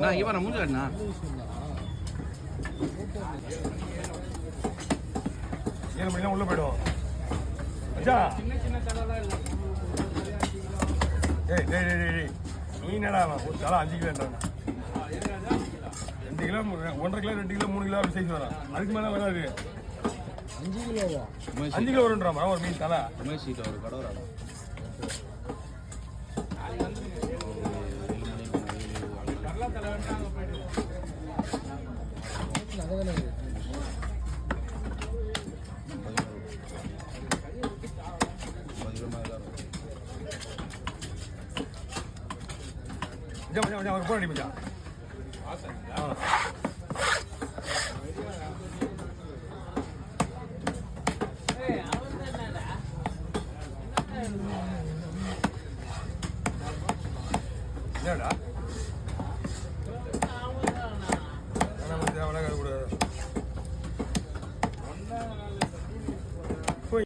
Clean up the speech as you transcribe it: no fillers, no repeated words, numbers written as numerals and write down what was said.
நான் இவன் மூஞ்சி காட்டினா ஏழு மணிலாம் உள்ள போயிடும். ஏய் டேய் டேய் டேய் நீ என்னடா ஒரு தலை 5 kilo 2 kilo 1.5 kilo 2 kilo 3 kilo அப்படி சைஸ் வரும். அதுக்கு மேலே வராது. 5 கிலோ வரும்ன்றாமா ஒரு மீன் தலை. சீட்டை ஒரு கடை வராது. ஒரு போன் அடி மச்சா. என்னடா